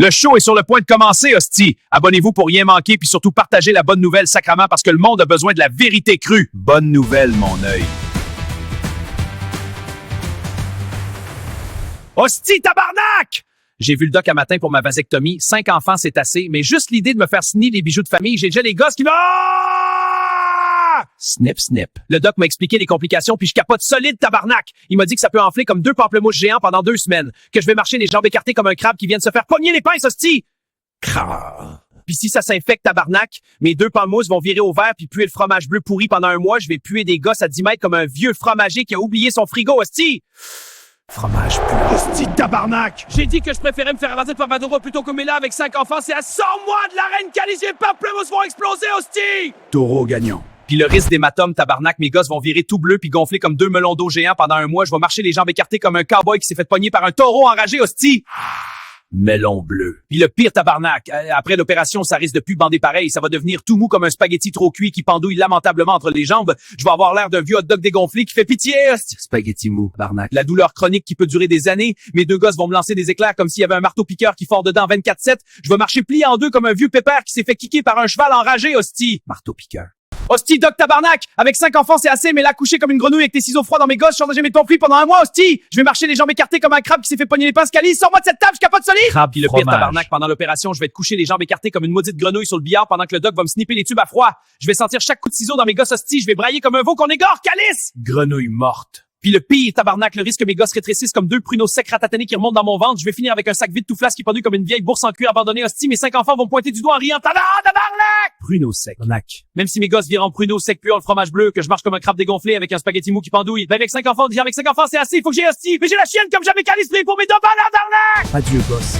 Le show est sur le point de commencer, hostie. Abonnez-vous pour rien manquer, puis surtout partagez la bonne nouvelle sacrament parce que le monde a besoin de la vérité crue. Bonne nouvelle, mon œil. Hostie, tabarnak! J'ai vu le doc un matin pour ma vasectomie. 5 enfants, c'est assez, mais juste l'idée de me faire signer les bijoux de famille, j'ai déjà les gosses qui me... Ah! Snip, snip. Le doc m'a expliqué les complications, puis je capote solide, tabarnak. Il m'a dit que ça peut enfler comme 2 pamplemousses géants pendant 2 semaines, que je vais marcher les jambes écartées comme un crabe qui vient de se faire pogner les pinces, hostie! Puis si ça s'infecte, tabarnak, mes 2 pamplemousses vont virer au vert puis puer le fromage bleu pourri pendant 1 mois. Je vais puer des gosses à 10 mètres comme un vieux fromager qui a oublié son frigo, hostie! Fromage pur. Hostie de tabarnak! J'ai dit que je préférais me faire raser par Vadoro plutôt que là avec 5 enfants. C'est à 100 mois de la reine Calice, les pamplemousses vont exploser, hostie! Taureau gagnant. Puis le risque d'hématome, tabarnak, mes gosses vont virer tout bleu puis gonfler comme 2 melons d'eau géants pendant 1 mois. Je vais marcher les jambes écartées comme un cowboy qui s'est fait pogner par un taureau enragé, hostie! Melon bleu. Puis le pire, tabarnak, après l'opération, ça risque de plus bander pareil. Ça va devenir tout mou comme un spaghetti trop cuit qui pendouille lamentablement entre les jambes. Je vais avoir l'air d'un vieux hot dog dégonflé qui fait pitié. Spaghetti mou, tabarnak. La douleur chronique qui peut durer des années. Mes 2 gosses vont me lancer des éclairs comme s'il y avait un marteau-piqueur qui ford dedans 24/7. Je vais marcher plié en 2 comme un vieux pépère qui s'est fait kicker par un cheval enragé, hostie. Marteau-piqueur. Hostie, doc tabarnak! Avec 5 enfants, c'est assez, mais là, coucher comme une grenouille avec tes ciseaux froids dans mes gosses, chandager mes pompes pendant 1 mois, hostie! Je vais marcher les jambes écartées comme un crabe qui s'est fait pogner les pinces Calice. Sors-moi de cette table, je capote solide! Crabe, puis le pire tabarnak, pendant l'opération, je vais te coucher les jambes écartées comme une maudite grenouille sur le billard pendant que le doc va me snipper les tubes à froid. Je vais sentir chaque coup de ciseau dans mes gosses, hostie. Je vais brailler comme un veau qu'on égore, Calice! Grenouille morte. Puis le pire, tabarnak, le risque que mes gosses rétrécissent comme 2 pruneaux secs ratatanés qui remontent dans mon ventre. Je vais finir avec un sac vide tout flasque qui pendu comme une vieille bourse en cuir abandonnée, hostie. Mes 5 enfants vont me pointer du doigt en riant. Tabarnak! Pruneaux secs. Même si mes gosses virent en pruneaux secs puant le fromage bleu, que je marche comme un crabe dégonflé avec un spaghetti mou qui pendouille. Ben avec 5 enfants, déjà avec 5 enfants, c'est assez. Il faut que j'ai hostie. Mais j'ai la chienne comme jamais Calice pour mes 2 balles, tabarnak! Adieu, gosse.